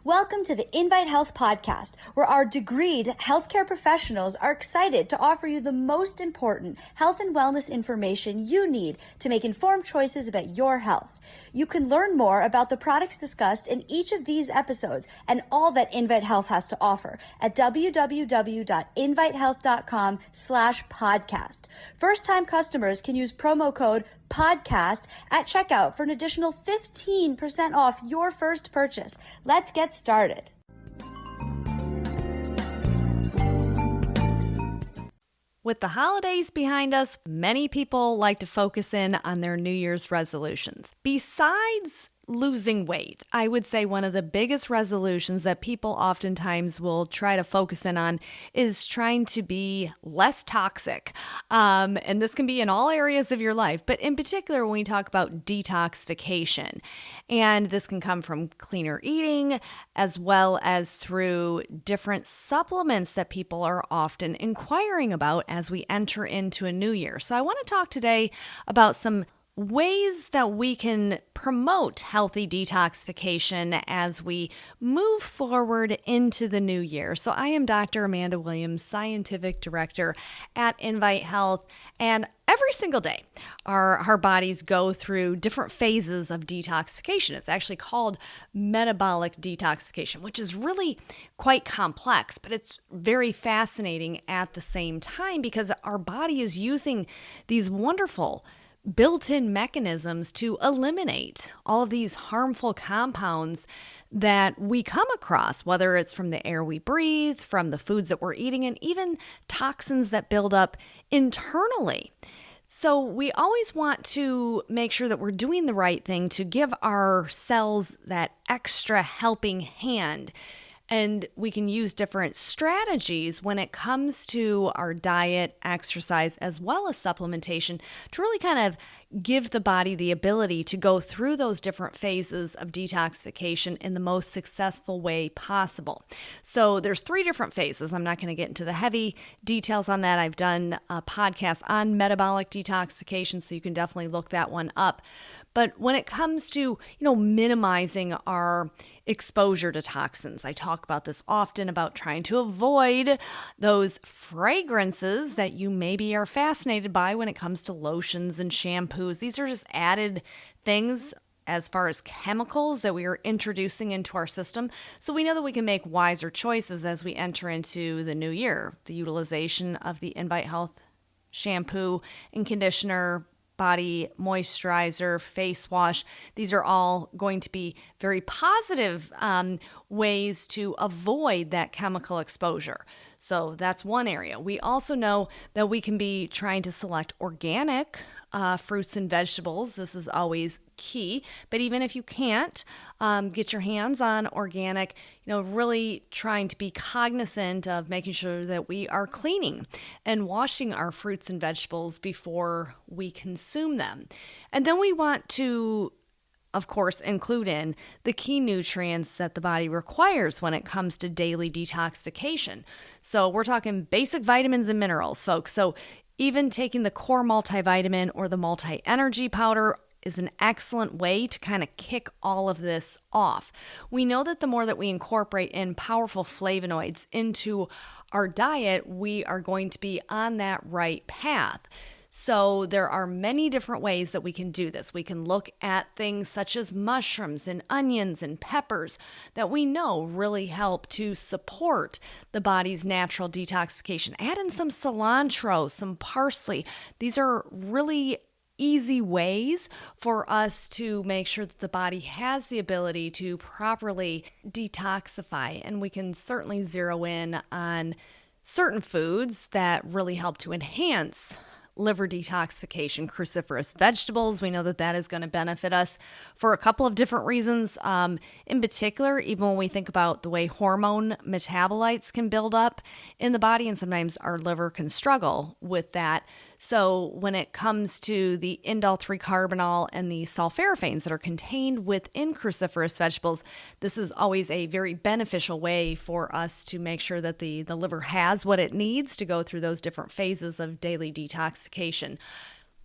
Welcome to the Invite Health podcast, where our degreed healthcare professionals are excited to offer you the most important health and wellness information you need to make informed choices about your health. You can learn more about the products discussed in each of these episodes and all that Invite Health has to offer at www.invitehealth.com/podcast. First-time customers can use promo code podcast at checkout for an additional 15% off your first purchase. Let's get started. With the holidays behind us, many people like to focus in on their New Year's resolutions. Besides losing weight, I would say one of the biggest resolutions that people oftentimes will try to focus in on is trying to be less toxic. And this can be in all areas of your life, but in particular when we talk about detoxification. And this can come from cleaner eating as well as through different supplements that people are often inquiring about as we enter into a new year. So I want to talk today about some ways that we can promote healthy detoxification as we move forward into the new year. So I am Dr. Amanda Williams, Scientific Director at Invite Health, and every single day our bodies go through different phases of detoxification. It's actually called metabolic detoxification, which is really quite complex, but it's very fascinating at the same time because our body is using these wonderful built-in mechanisms to eliminate all of these harmful compounds that we come across, whether it's from the air we breathe, from the foods that we're eating, and even toxins that build up internally. So we always want to make sure that we're doing the right thing to give our cells that extra helping hand. And we can use different strategies when it comes to our diet, exercise, as well as supplementation to really kind of give the body the ability to go through those different phases of detoxification in the most successful way possible. So there's 3 different phases. I'm not going to get into the heavy details on that. I've done a podcast on metabolic detoxification, so you can definitely look that one up. But when it comes to, minimizing our exposure to toxins, I talk about this often about trying to avoid those fragrances that you maybe are fascinated by when it comes to lotions and shampoos. These are just added things as far as chemicals that we are introducing into our system. So we know that we can make wiser choices as we enter into the new year. The utilization of the Invite Health shampoo and conditioner, body moisturizer, face wash. These are all going to be very positive ways to avoid that chemical exposure. So that's one area. We also know that we can be trying to select organic fruits and vegetables. This is always key. But even if you can't get your hands on organic, really trying to be cognizant of making sure that we are cleaning and washing our fruits and vegetables before we consume them. And then we want to, of course, include in the key nutrients that the body requires when it comes to daily detoxification. So we're talking basic vitamins and minerals, folks. So even taking the core multivitamin or the multi-energy powder is an excellent way to kind of kick all of this off. We know that the more that we incorporate in powerful flavonoids into our diet, we are going to be on that right path. So there are many different ways that we can do this. We can look at things such as mushrooms and onions and peppers that we know really help to support the body's natural detoxification. Add in some cilantro, some parsley. These are really easy ways for us to make sure that the body has the ability to properly detoxify. And we can certainly zero in on certain foods that really help to enhance liver detoxification. Cruciferous vegetables, we know that that is going to benefit us for a couple of different reasons. In particular, even when we think about the way hormone metabolites can build up in the body, and sometimes our liver can struggle with that. So when it comes to the indole-3-carbinol and the sulforaphanes that are contained within cruciferous vegetables, this is always a very beneficial way for us to make sure that the liver has what it needs to go through those different phases of daily detoxification.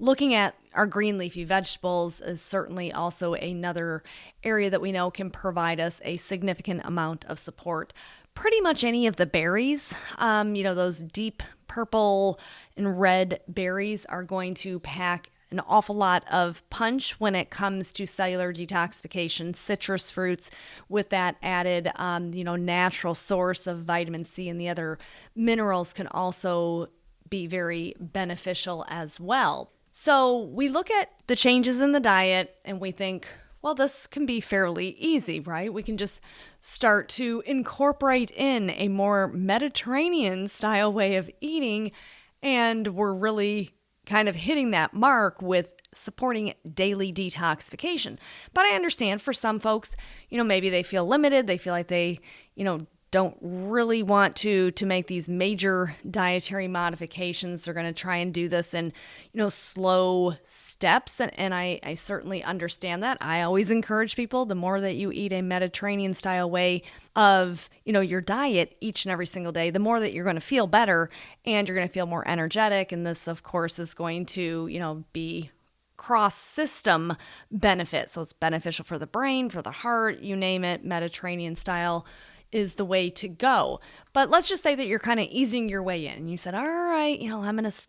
Looking at our green leafy vegetables is certainly also another area that we know can provide us a significant amount of support. Pretty much any of the berries, those deep purple and red berries are going to pack an awful lot of punch when it comes to cellular detoxification. Citrus fruits with that added, natural source of vitamin C and the other minerals can also be very beneficial as well. So we look at the changes in the diet and we think, well, this can be fairly easy, right? We can just start to incorporate in a more Mediterranean style way of eating, and we're really kind of hitting that mark with supporting daily detoxification. But I understand for some folks, maybe they feel limited. They feel like they, don't really want to make these major dietary modifications. They're going to try and do this in, slow steps. And I certainly understand that. I always encourage people, the more that you eat a Mediterranean style way of, your diet each and every single day, the more that you're going to feel better and you're going to feel more energetic. And this, of course, is going to, be cross-system benefit. So it's beneficial for the brain, for the heart, you name it. Mediterranean style is the way to go. But let's just say that you're kind of easing your way in. You said, all right,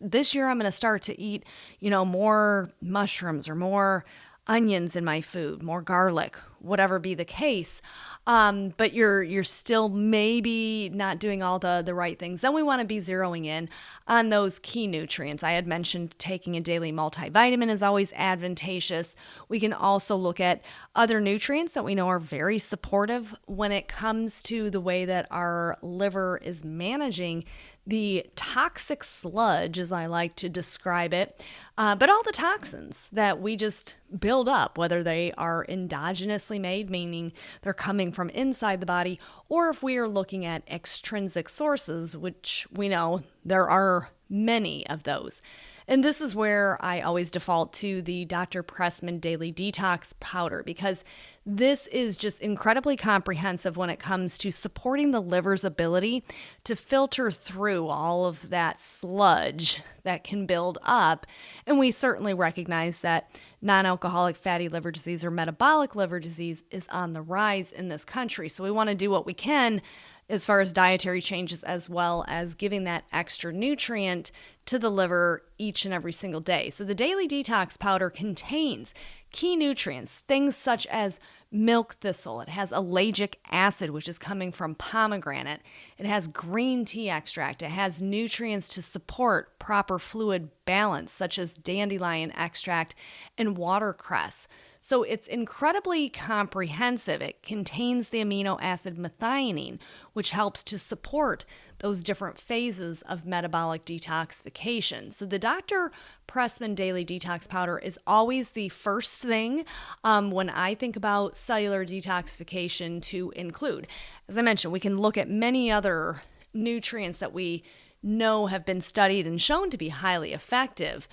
this year I'm going to start to eat, more mushrooms or more onions in my food, more garlic, whatever be the case. But you're still maybe not doing all the right things. Then we want to be zeroing in on those key nutrients. I had mentioned taking a daily multivitamin is always advantageous. We can also look at other nutrients that we know are very supportive when it comes to the way that our liver is managing the toxic sludge, as I like to describe it, but all the toxins that we just build up, whether they are endogenously made, meaning they're coming from inside the body, or if we are looking at extrinsic sources, which we know there are many of those. And this is where I always default to the Dr. Pressman Daily Detox Powder, because this is just incredibly comprehensive when it comes to supporting the liver's ability to filter through all of that sludge that can build up. And we certainly recognize that non-alcoholic fatty liver disease or metabolic liver disease is on the rise in this country. So we want to do what we can as far as dietary changes, as well as giving that extra nutrient to the liver each and every single day. So the Daily Detox Powder contains key nutrients, things such as milk thistle. It has ellagic acid, which is coming from pomegranate. It has green tea extract. It has nutrients to support proper fluid balance, such as dandelion extract and watercress. So it's incredibly comprehensive. It contains the amino acid methionine, which helps to support those different phases of metabolic detoxification. So the Dr. Pressman Daily Detox Powder is always the first thing when I think about cellular detoxification to include. As I mentioned, we can look at many other nutrients that we know have been studied and shown to be highly effective.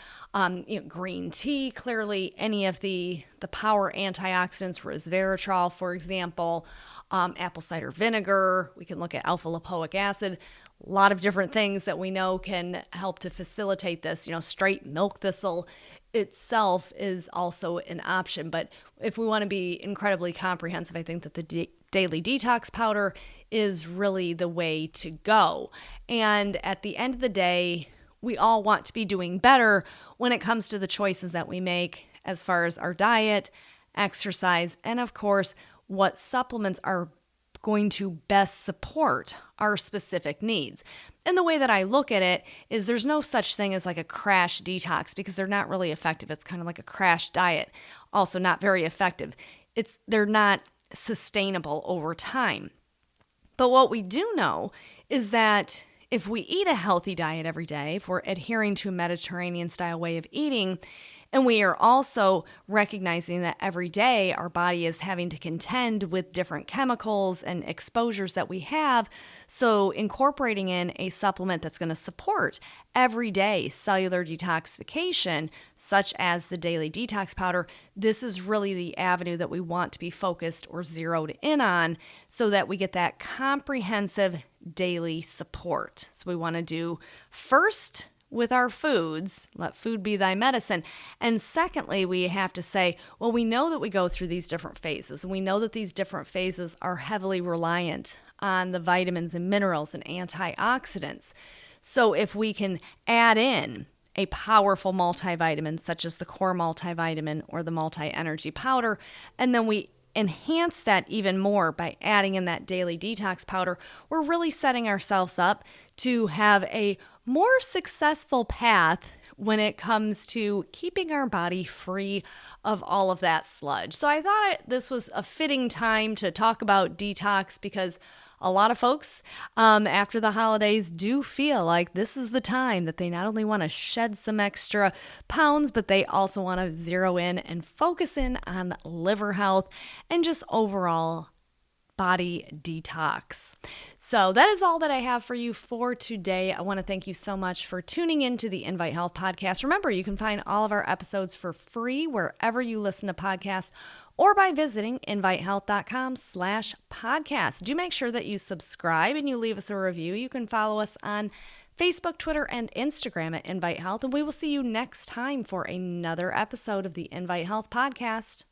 Green tea, clearly any of the power antioxidants, resveratrol, for example, apple cider vinegar. We can look at alpha lipoic acid. A lot of different things that we know can help to facilitate this. Straight milk thistle itself is also an option. But if we want to be incredibly comprehensive, I think that the Daily Detox Powder is really the way to go. And at the end of the day, we all want to be doing better when it comes to the choices that we make as far as our diet, exercise, and of course, what supplements are going to best support our specific needs. And the way that I look at it is there's no such thing as like a crash detox, because they're not really effective. It's kind of like a crash diet, also not very effective. They're not sustainable over time. But what we do know is that if we eat a healthy diet every day, if we're adhering to a Mediterranean style way of eating, and we are also recognizing that every day our body is having to contend with different chemicals and exposures that we have. So incorporating in a supplement that's going to support everyday cellular detoxification, such as the Daily Detox Powder, this is really the avenue that we want to be focused or zeroed in on so that we get that comprehensive daily support. So we want to do first with our foods. Let food be thy medicine. And secondly, we have to say, well, we know that we go through these different phases, and we know that these different phases are heavily reliant on the vitamins and minerals and antioxidants. So if we can add in a powerful multivitamin such as the core multivitamin or the multi-energy powder, and then we enhance that even more by adding in that daily detox powder, we're really setting ourselves up to have a more successful path when it comes to keeping our body free of all of that sludge. So I thought this was a fitting time to talk about detox because a lot of folks after the holidays do feel like this is the time that they not only want to shed some extra pounds, but they also want to zero in and focus in on liver health and just overall body detox. So that is all that I have for you for today. I want to thank you so much for tuning into the Invite Health podcast. Remember, you can find all of our episodes for free wherever you listen to podcasts or by visiting invitehealth.com/podcast. Do make sure that you subscribe and you leave us a review. You can follow us on Facebook, Twitter, and Instagram at Invite Health, and we will see you next time for another episode of the Invite Health podcast.